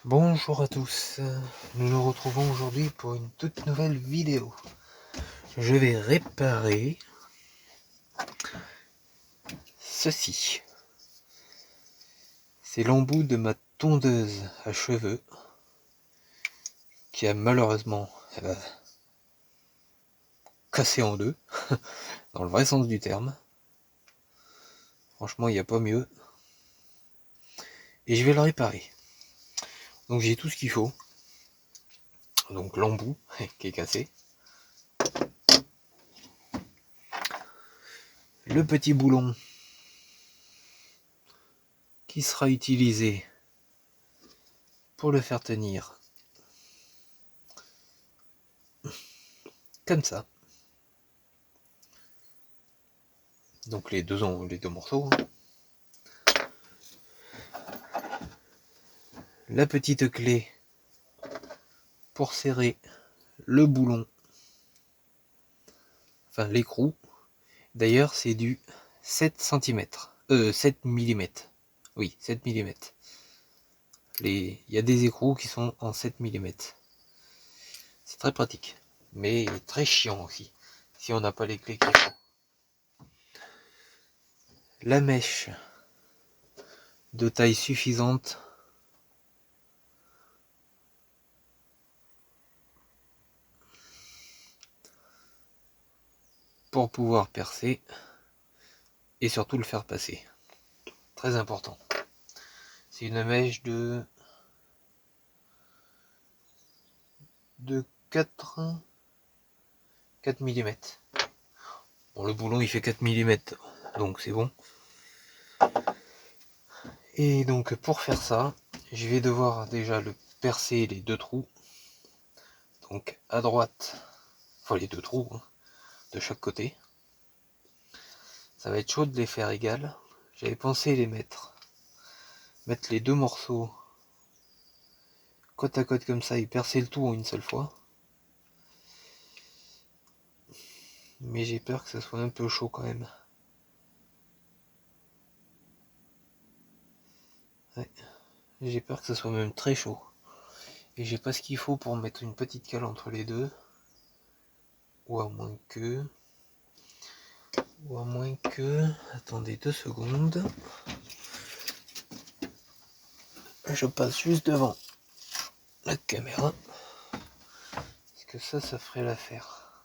Bonjour à tous, nous nous retrouvons aujourd'hui pour une toute nouvelle vidéo. Je vais réparer ceci. C'est l'embout de ma tondeuse à cheveux qui a malheureusement cassé en deux, dans le vrai sens du terme. Franchement, il n'y a pas mieux. Et je vais le réparer. Donc j'ai tout ce qu'il faut. Donc l'embout qui est cassé. Le petit boulon qui sera utilisé pour le faire tenir comme ça. Donc les deux morceaux. La petite clé pour serrer le boulon, enfin l'écrou. D'ailleurs c'est du 7 cm, 7 mm. Oui, 7 mm. Il y a des écrous qui sont en 7 mm. C'est très pratique, mais très chiant aussi, si on n'a pas les clés qu'il faut. La mèche de taille suffisante pour pouvoir percer et surtout le faire passer. Très important. C'est une mèche de 4 mm. Bon, le boulon il fait 4 mm, donc c'est bon. Et donc pour faire ça, je vais devoir déjà le percer les deux trous. Donc à droite, enfin les deux trous hein, de chaque côté. Ça va être chaud de les faire égales. J'avais pensé les mettre les deux morceaux côte à côte comme ça et percer le tout en une seule fois. Mais j'ai peur que ça soit un peu chaud quand même. Ouais. J'ai peur que ça soit même très chaud. Et j'ai pas ce qu'il faut pour mettre une petite cale entre les deux. Ou à moins que... Attendez 2 secondes. Je passe juste devant la caméra. Parce que ça ferait l'affaire.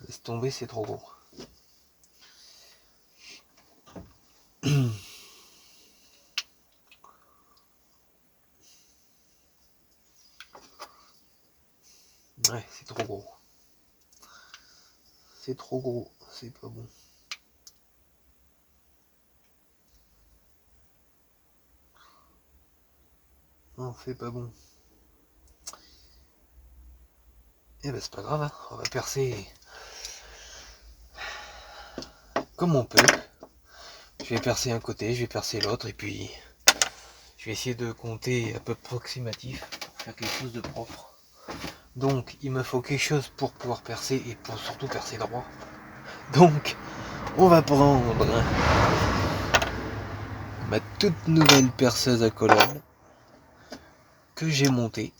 Laisse tomber, c'est trop gros. Ouais, c'est trop gros. C'est trop gros, c'est pas bon. Non, c'est pas bon. Eh ben c'est pas grave, hein. On va percer comme on peut. Je vais percer un côté, je vais percer l'autre, et puis je vais essayer de compter un peu approximatif pour faire quelque chose de propre. Donc il me faut quelque chose pour pouvoir percer et pour surtout percer droit. Donc on va prendre ma toute nouvelle perceuse à colonne que j'ai montée.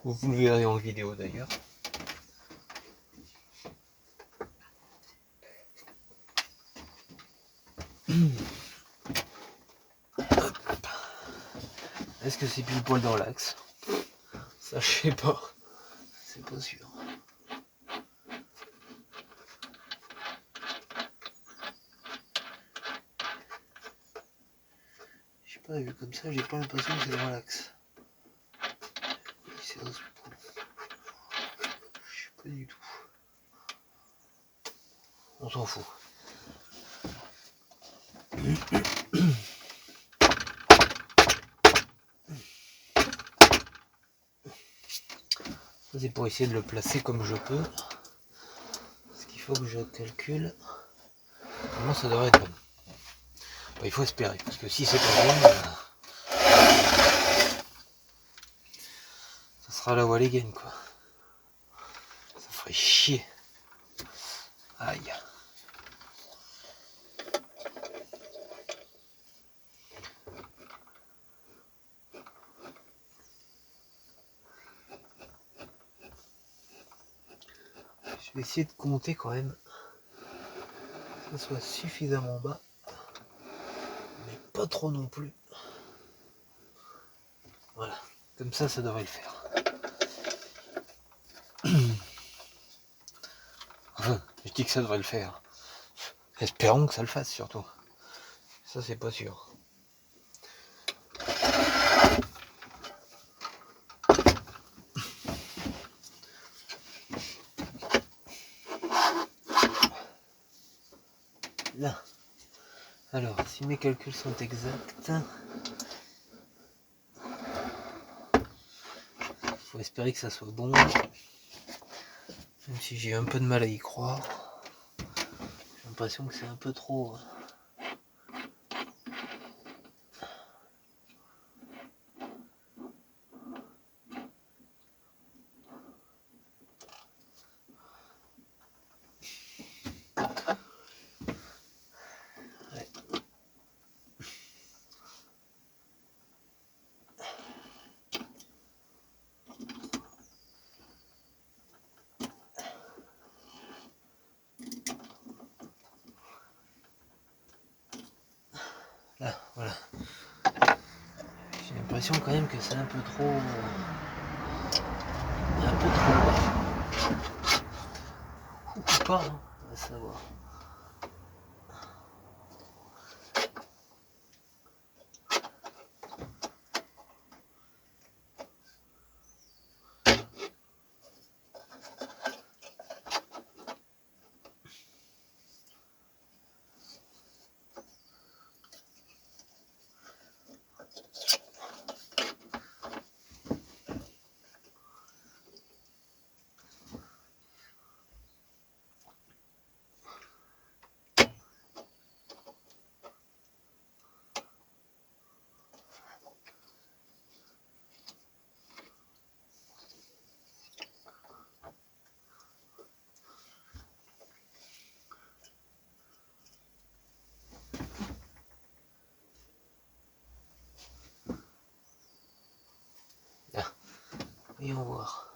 Vous le verrez en vidéo d'ailleurs. Est-ce que c'est pile poil dans l'axe? Ça je sais pas. C'est pas sûr. Je sais pas, vu comme ça, j'ai pas l'impression que c'est dans l'axe. Je sais pas du tout. On s'en fout. C'est pour essayer de le placer comme je peux. Ce qu'il faut que je calcule. Comment ça devrait être bon. Bah, il faut espérer, parce que si c'est pas bon, ça sera la Walligan quoi. Ça ferait chier. Aïe. Je vais essayer de compter quand même, que ça soit suffisamment bas, mais pas trop non plus. Voilà, comme ça devrait le faire. Enfin, je dis que ça devrait le faire. Espérons que ça le fasse surtout. Ça c'est pas sûr. Là. Alors, si mes calculs sont exacts, faut espérer que ça soit bon. Même si j'ai un peu de mal à y croire. J'ai l'impression que c'est un peu trop. Ouais. Là, voilà. J'ai l'impression quand même que c'est un peu trop. Un peu trop bas. Ou pas, hein, on va savoir. Là, voyons voir.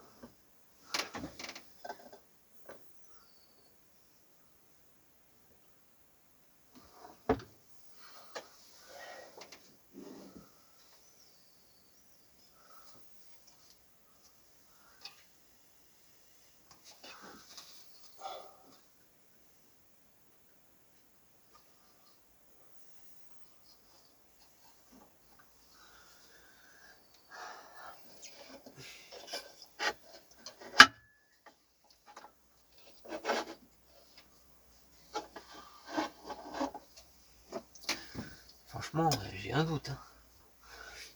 Franchement, j'ai un doute. Hein.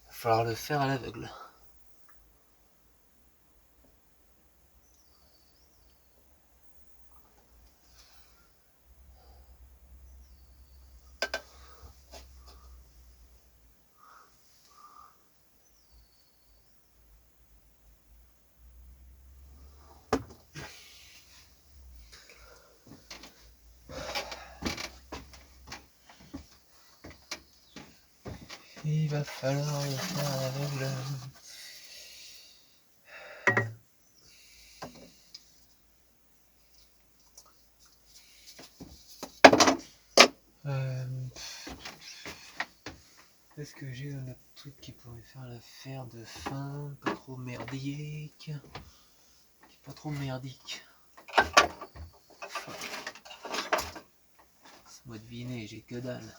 Il va falloir le faire à l'aveugle. Il va falloir le faire à l'aveugle. Est-ce que j'ai un autre truc qui pourrait faire l'affaire de fin, pas trop merdique, pas trop merdique. Laisse-moi deviner, j'ai que dalle.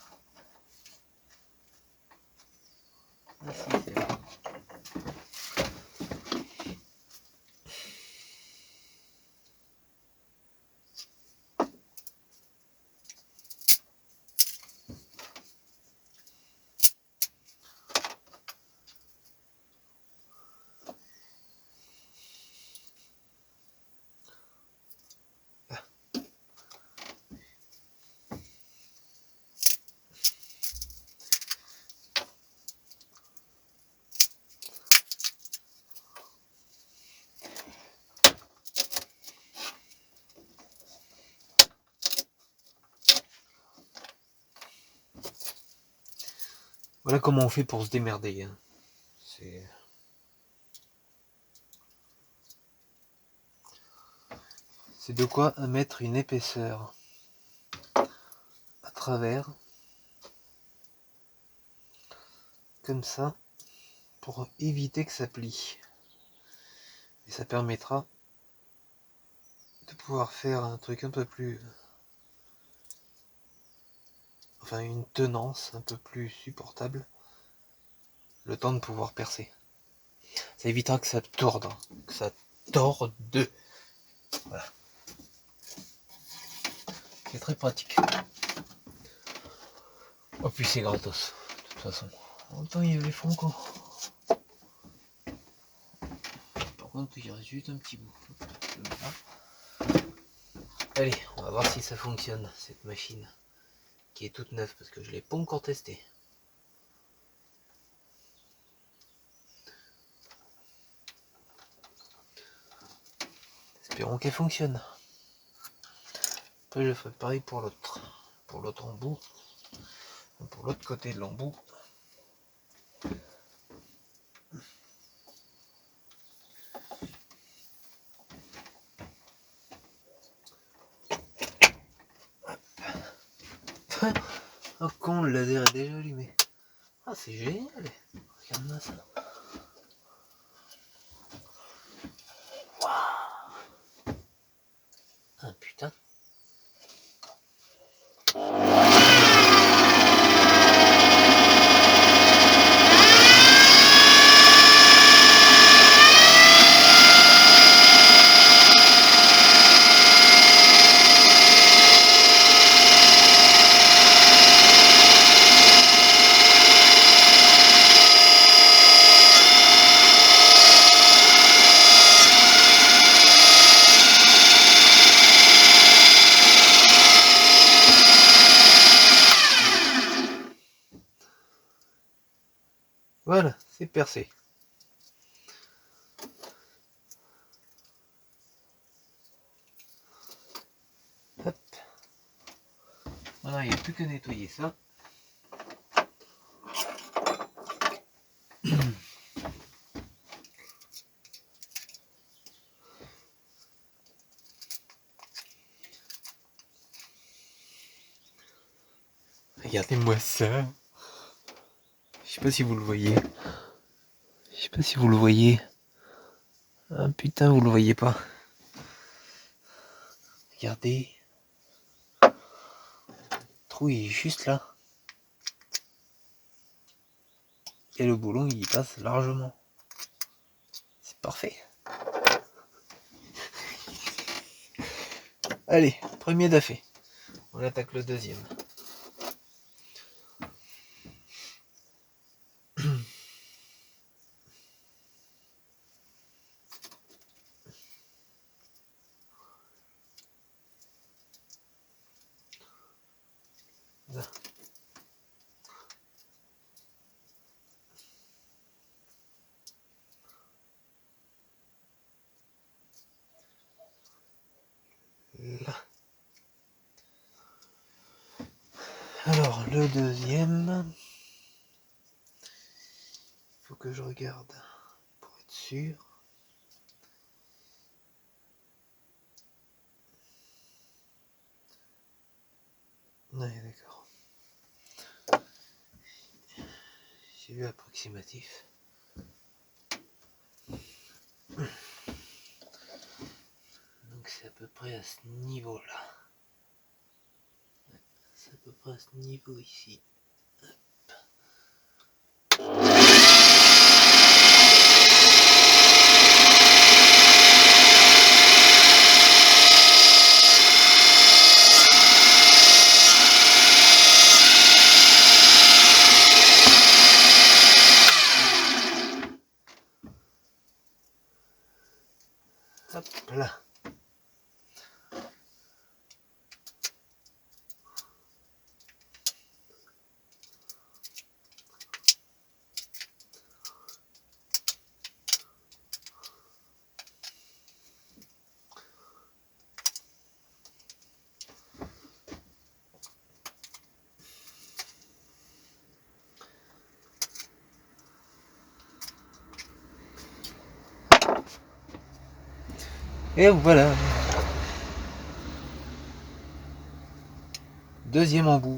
Ah si, c'est là. Voilà comment on fait pour se démerder. Hein. c'est de quoi mettre une épaisseur à travers, comme ça, pour éviter que ça plie. Et ça permettra de pouvoir faire un truc un peu plus... Enfin, une tenance un peu plus supportable, le temps de pouvoir percer. Ça évitera que ça torde, que ça torde. Voilà. C'est très pratique. Oh, puis c'est gratos, de toute façon. En même temps, il y a les franco. Par contre, il reste juste un petit bout. Allez, on va voir si ça fonctionne, cette machine. Qui est toute neuve, parce que je l'ai pas encore testée. Espérons qu'elle fonctionne. Après, je ferai pareil pour l'autre. Pour l'autre embout. Pour l'autre côté de l'embout. Oh con, le laser est déjà allumé. Ah, c'est génial. Regarde-moi ça. Waouh. Ah putain. Voilà, c'est percé. Hop. Voilà, il n'y a plus qu'à nettoyer ça. Regardez-moi ça. Je sais pas si vous le voyez. Je sais pas si vous le voyez. Ah putain, vous le voyez pas. Regardez. Le trou il est juste là. Et le boulon il y passe largement. C'est parfait. Allez, premier d'affaire. On attaque le deuxième. Là. Là. Alors, le deuxième. Il faut que je regarde pour être sûr. Ouais, d'accord. J'ai vu approximatif. Donc c'est à peu près à ce niveau-là. C'est à peu près à ce niveau ici. Hop là. Et voilà. Deuxième embout.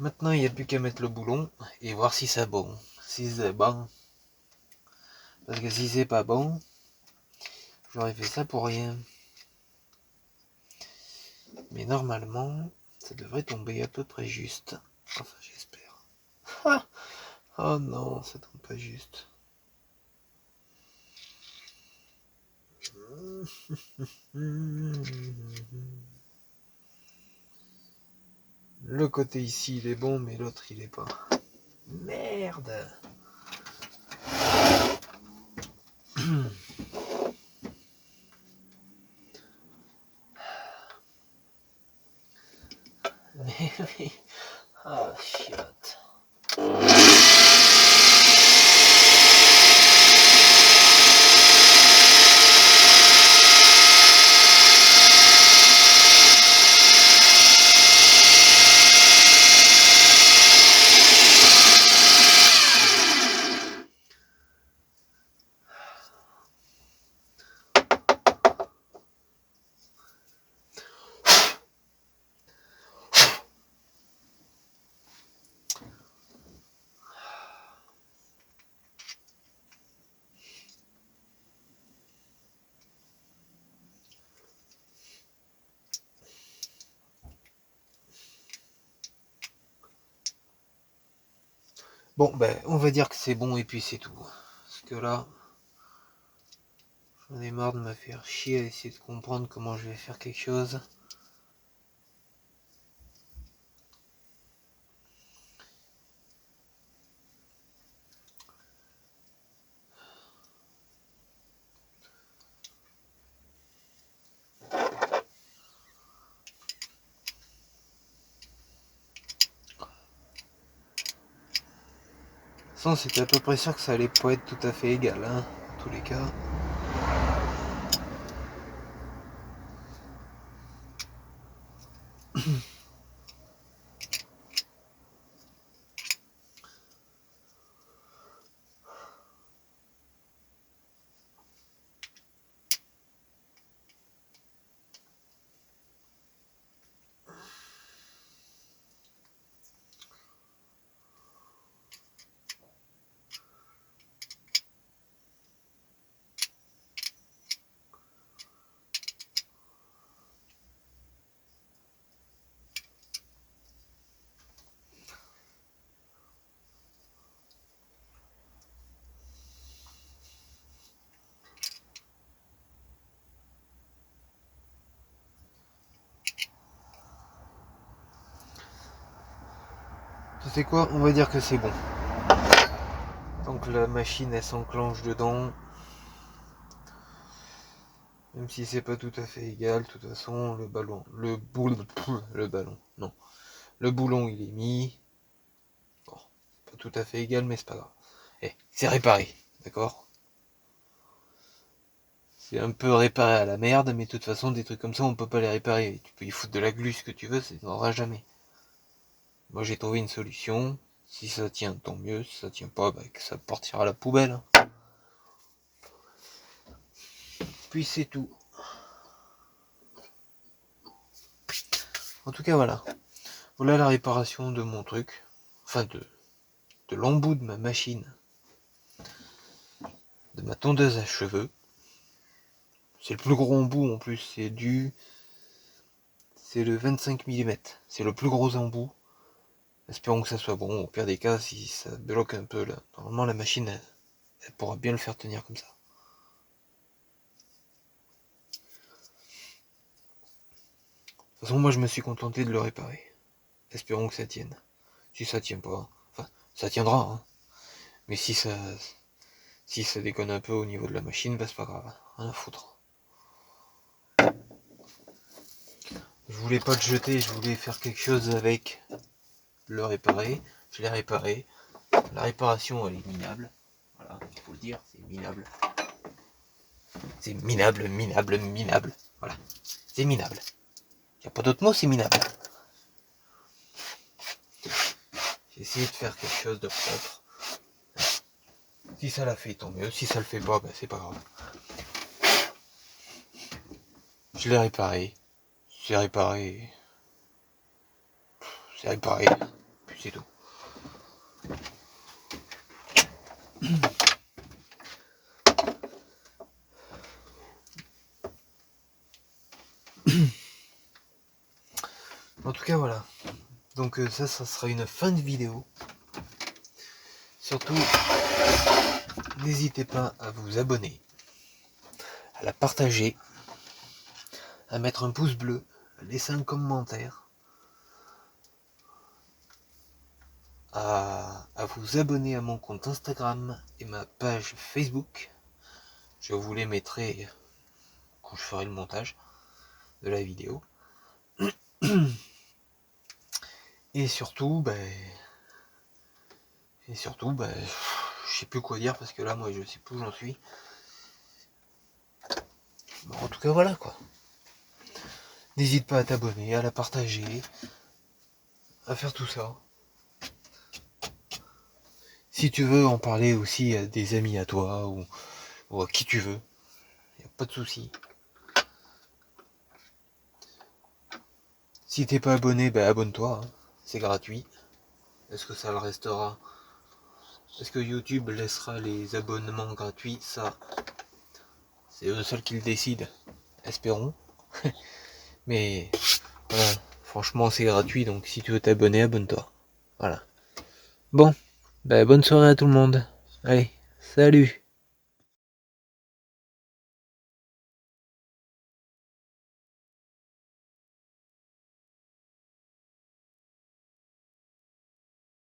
Maintenant, il n'y a plus qu'à mettre le boulon et voir si c'est bon. Si c'est bon. Parce que si c'est pas bon, j'aurais fait ça pour rien. Mais normalement, ça devrait tomber à peu près juste. Enfin, j'espère. Ah, oh non, ça tombe pas juste. Le côté ici, il est bon, mais l'autre, il est pas. Merde. Mais oui. Ah, chiotte. Bon, ben, on va dire que c'est bon et puis c'est tout. Parce que là, j'en ai marre de me faire chier à essayer de comprendre comment je vais faire quelque chose. Sans, c'était à peu près sûr que ça allait pas être tout à fait égal, hein, en tous les cas. Tu sais quoi, on va dire que c'est bon. Donc la machine elle s'enclenche dedans. Même si c'est pas tout à fait égal, de toute façon le ballon, le ballon, non. Le boulon il est mis. Bon, pas tout à fait égal mais c'est pas grave. Eh, c'est réparé, d'accord? C'est un peu réparé à la merde, mais de toute façon des trucs comme ça on peut pas les réparer. Tu peux y foutre de la glu ce que tu veux, ça n'aura jamais. Moi j'ai trouvé une solution. Si ça tient, tant mieux. Si ça tient pas, bah, que ça partira à la poubelle. Puis c'est tout. En tout cas voilà. Voilà la réparation de mon truc. Enfin de l'embout de ma machine. De ma tondeuse à cheveux. C'est le plus gros embout en plus. C'est le 25 mm. C'est le plus gros embout. Espérons que ça soit bon. Au pire des cas, si ça bloque un peu là. Normalement la machine elle pourra bien le faire tenir comme ça. De toute façon moi je me suis contenté de le réparer. Espérons que ça tienne. Si ça tient pas, enfin ça tiendra, hein. Mais si ça déconne un peu au niveau de la machine, bah c'est pas grave, rien à foutre. Je voulais pas le jeter, je voulais faire quelque chose avec, le réparer. Je l'ai réparé. La réparation elle est minable. Voilà, il faut le dire, c'est minable. C'est minable, minable, minable. Voilà, c'est minable. Il n'y a pas d'autre mot, c'est minable. Essayez de faire quelque chose de propre. Si ça l'a fait, tant mieux. Si ça le fait pas, c'est pas grave. Je l'ai réparé. C'est réparé. C'est réparé. Puis c'est tout. En tout cas, voilà. Donc ça sera une fin de vidéo. Surtout, n'hésitez pas à vous abonner, à la partager, à mettre un pouce bleu, à laisser un commentaire, à vous abonner à mon compte Instagram et ma page Facebook. Je vous les mettrai quand je ferai le montage de la vidéo. Et surtout, je sais plus quoi dire parce que là, moi, je sais plus où j'en suis. Bon, en tout cas, voilà quoi. N'hésite pas à t'abonner, à la partager, à faire tout ça. Si tu veux en parler aussi à des amis à toi ou à qui tu veux, y a pas de souci. Si t'es pas abonné, abonne-toi, hein. C'est gratuit. Est-ce que ça le restera? Est-ce que YouTube laissera les abonnements gratuits? Ça, c'est eux seuls qui le décident. Espérons. Mais voilà, franchement c'est gratuit, donc si tu veux t'abonner, abonne-toi. Voilà. Bon, bonne soirée à tout le monde. Allez, salut.